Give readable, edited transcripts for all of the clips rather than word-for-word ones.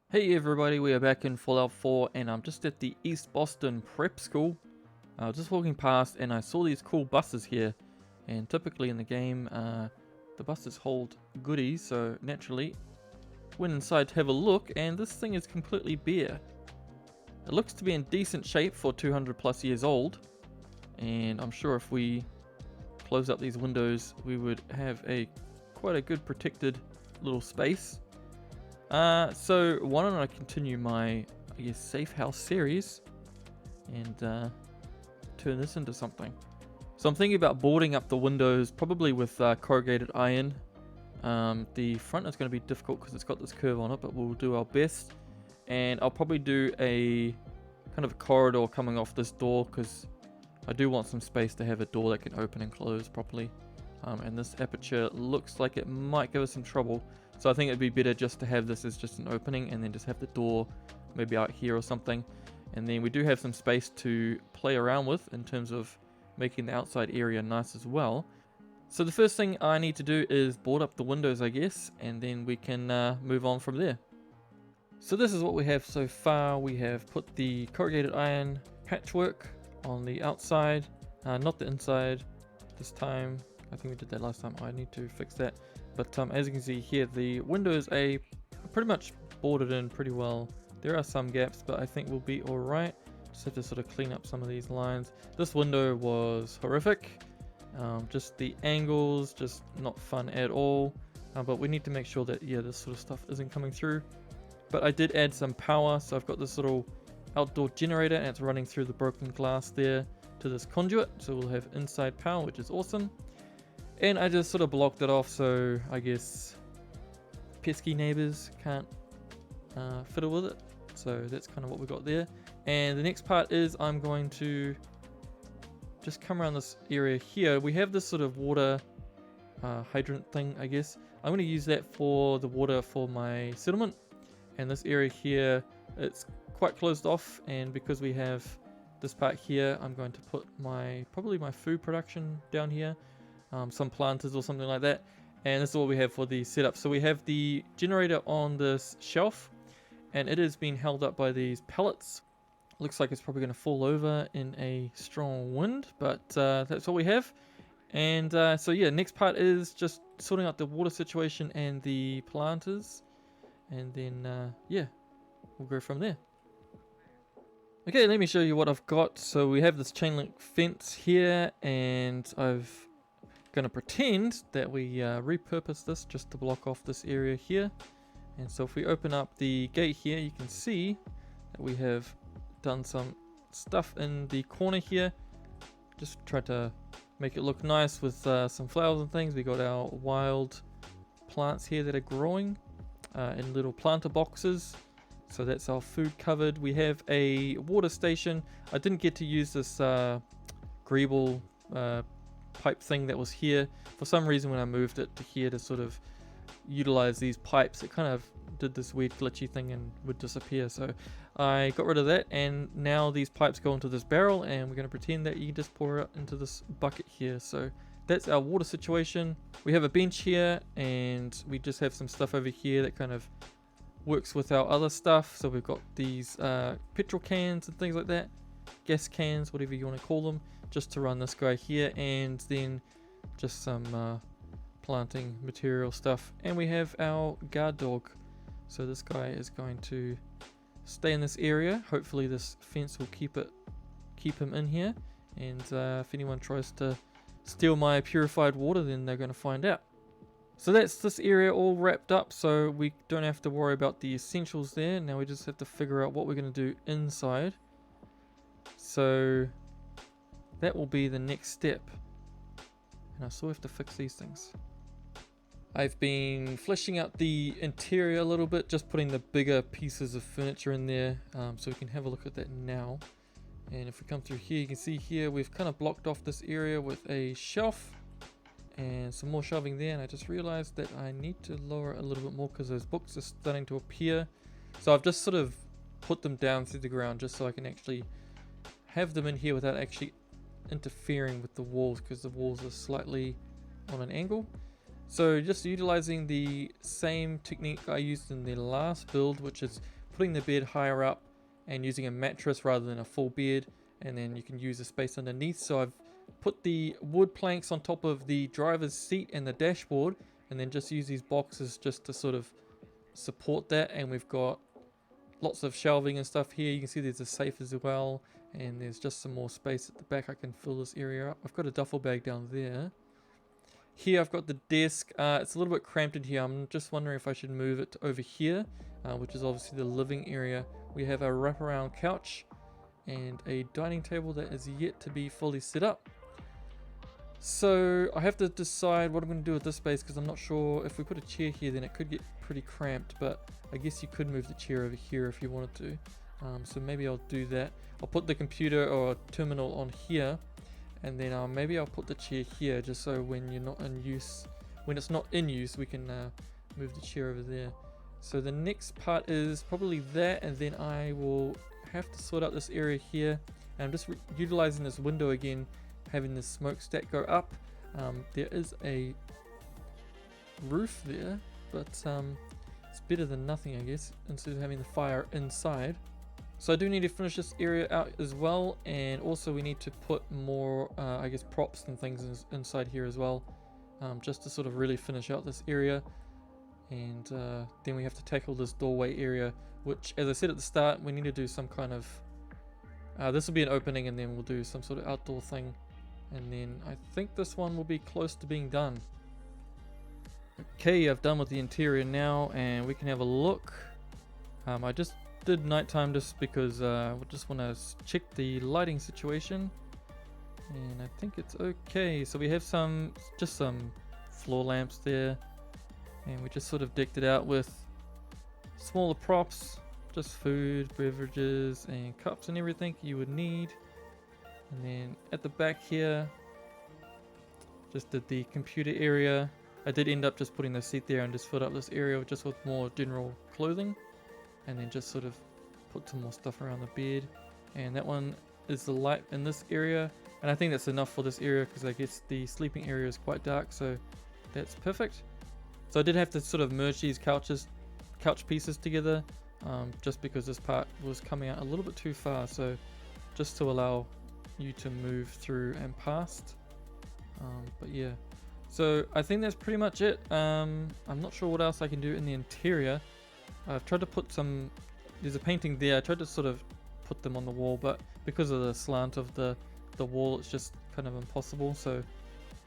Hey everybody, we are back in Fallout 4 and I'm just at the East Boston Prep School. I was just walking past and I saw these cool buses here, and typically in the game the buses hold goodies, so naturally went inside to have a look, and this thing is completely bare. It looks to be in decent shape for 200 plus years old, and I'm sure if we close up these windows we would have quite a good protected little space. So why don't I continue my, safe house series and turn this into something. So I'm thinking about boarding up the windows, probably with corrugated iron. The front is going to be difficult because it's got this curve on it, but we'll do our best. And I'll probably do a kind of a corridor coming off this door because I do want some space to have a door that can open and close properly. And this aperture looks like it might give us some trouble. So I think it'd be better just to have this as just an opening and then just have the door maybe out here or something. And then we do have some space to play around with in terms of making the outside area nice as well. So the first thing I need to do is board up the windows, I guess, and then we can move on from there. So this is what we have so far. We have put the corrugated iron patchwork on the outside, not the inside this time. I think we did that last time. I need to fix that. But as you can see here, the windows are pretty much boarded in pretty well. There are some gaps, but I think we'll be alright. Just have to sort of clean up some of these lines. This window was horrific. Just the angles, just not fun at all. But we need to make sure that, this sort of stuff isn't coming through. But I did add some power, so I've got this little outdoor generator and it's running through the broken glass there to this conduit. So we'll have inside power, which is awesome. And I just sort of blocked it off, so I guess pesky neighbors can't fiddle with it. So that's kind of what we got there. And the next part is I'm going to just come around this area here. We have this sort of water hydrant thing, I guess. I'm going to use that for the water for my settlement. And this area here, it's quite closed off, and because we have this part here, I'm going to put probably my food production down here. Some planters or something like that, and this is what we have for the setup. So we have the generator on this shelf, and it is being held up by these pallets. Looks like it's probably going to fall over in a strong wind, but that's what we have. And so yeah, next part is just sorting out the water situation and the planters, and then yeah, we'll go from there. Okay, let me show you what I've got. So we have this chain link fence here, and I've going to pretend that we repurpose this just to block off this area here. And so if we open up the gate here, you can see that we have done some stuff in the corner here. Just try to make it look nice with some flowers and things. We got our wild plants here that are growing in little planter boxes. So that's our food covered. We have a water station. I didn't get to use this greeble pipe thing that was here. For some reason when I moved it to here to sort of utilize these pipes, it kind of did this weird glitchy thing and would disappear. So I got rid of that, and now these pipes go into this barrel, and we're going to pretend that you can just pour it into this bucket here. So that's our water situation. We have a bench here, and we just have some stuff over here that kind of works with our other stuff. So we've got these petrol cans and things like that, gas cans, whatever you want to call them, just to run this guy here, and then just some planting material stuff. And we have our guard dog, so this guy is going to stay in this area. Hopefully this fence will keep him in here, and if anyone tries to steal my purified water, then they're going to find out. So that's this area all wrapped up, so we don't have to worry about the essentials there. Now we just have to figure out what we're going to do inside. So that will be the next step, and I still have to fix these things. I've been fleshing out the interior a little bit, just putting the bigger pieces of furniture in there, so we can have a look at that now. And if we come through here, you can see here we've kind of blocked off this area with a shelf and some more shelving there, and I just realized that I need to lower it a little bit more because those books are starting to appear. So I've just sort of put them down through the ground just so I can actually have them in here without actually interfering with the walls, because the walls are slightly on an angle. So just utilizing the same technique I used in the last build, which is putting the bed higher up and using a mattress rather than a full bed, and then you can use the space underneath. So I've put the wood planks on top of the driver's seat and the dashboard, and then just use these boxes just to sort of support that. And we've got lots of shelving and stuff here. You can see there's a safe as well, and there's just some more space at the back. I can fill this area up. I've got a duffel bag down there. Here I've got the desk. It's a little bit cramped in here. I'm just wondering if I should move it over here, which is obviously the living area. We have a wraparound couch and a dining table that is yet to be fully set up. So I have to decide what I'm going to do with this space, because I'm not sure if we put a chair here then it could get pretty cramped, but I guess you could move the chair over here if you wanted to. So maybe I'll do that. I'll put the computer or terminal on here, and then maybe I'll put the chair here, just so when you're not in use, when it's not in use, we can move the chair over there. So the next part is probably that, and then I will have to sort out this area here. And I'm just utilizing this window again, having the smokestack go up. There is a roof there, but it's better than nothing, I guess, instead of having the fire inside. So I do need to finish this area out as well, and also we need to put more I guess props and things inside here as well, just to sort of really finish out this area. And then we have to tackle this doorway area, which, as I said at the start, we need to do some kind of this will be an opening, and then we'll do some sort of outdoor thing, and then I think this one will be close to being done. Okay, I've done with the interior now, and we can have a look. I just did nighttime just because I just want to check the lighting situation, and I think it's okay. So we have just some floor lamps there, and we just sort of decked it out with smaller props, just food, beverages, and cups and everything you would need. And then at the back here, just did the computer area. I did end up just putting the seat there and just filled up this area just with more general clothing, and then just sort of put some more stuff around the bed. And that one is the light in this area, and I think that's enough for this area, because I guess the sleeping area is quite dark, so that's perfect. So I did have to sort of merge these couch pieces together, just because this part was coming out a little bit too far, so just to allow you to move through and past. But yeah, so I think that's pretty much it. I'm not sure what else I can do in the interior. I've tried to put there's a painting there. I tried to sort of put them on the wall, but because of the slant of the wall, it's just kind of impossible. So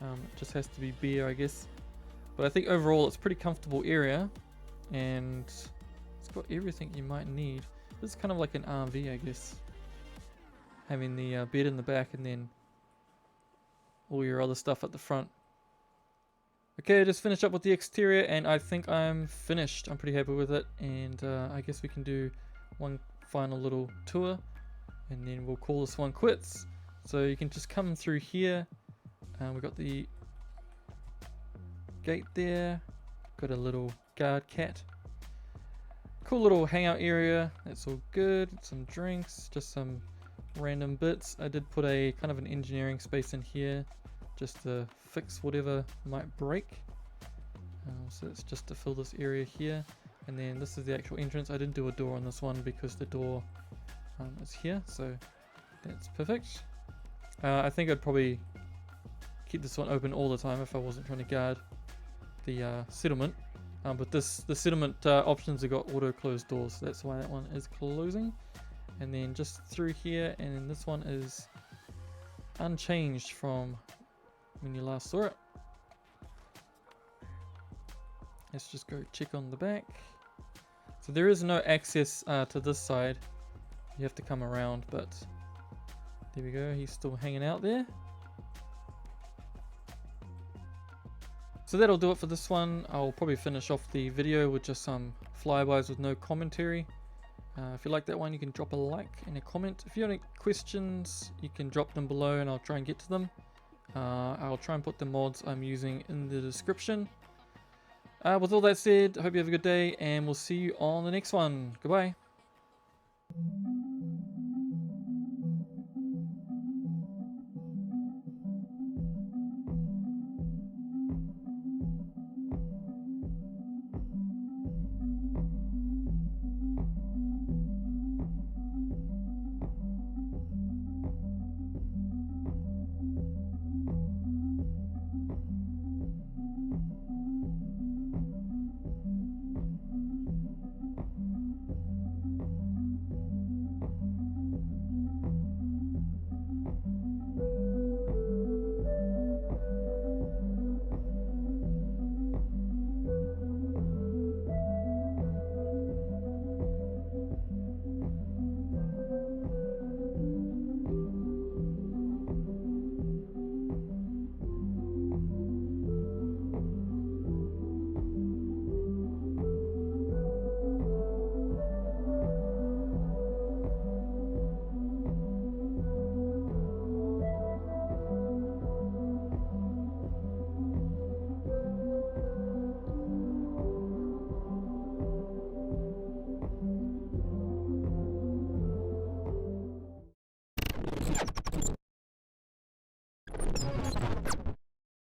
it just has to be bare, I guess. But I think overall it's a pretty comfortable area, and it's got everything you might need. This is kind of like an RV, I guess, having the bed in the back and then all your other stuff at the front. Okay, I just finished up with the exterior, and I think I'm finished. I'm pretty happy with it, and I guess we can do one final little tour, and then we'll call this one quits. So you can just come through here. We've got the gate there, got a little guard cat. Cool little hangout area, that's all good. Some drinks, just some random bits. I did put a kind of an engineering space in here just to fix whatever might break. So it's just to fill this area here, and then this is the actual entrance. I didn't do a door on this one because the door is here, so that's perfect. I think I'd probably keep this one open all the time if I wasn't trying to guard the settlement. But the settlement options have got auto closed doors, so that's why that one is closing. And then just through here, and then this one is unchanged from when you last saw it. Let's just go check on the back. So there is no access to this side. You have to come around, but there we go. He's still hanging out there. So that'll do it for this one. I'll probably finish off the video with just some flybys with no commentary. If you like that one, you can drop a like and a comment. If you have any questions, you can drop them below and I'll try and get to them. I'll try and put the mods I'm using in the description. With all that said, I hope you have a good day, and we'll see you on the next one. Goodbye.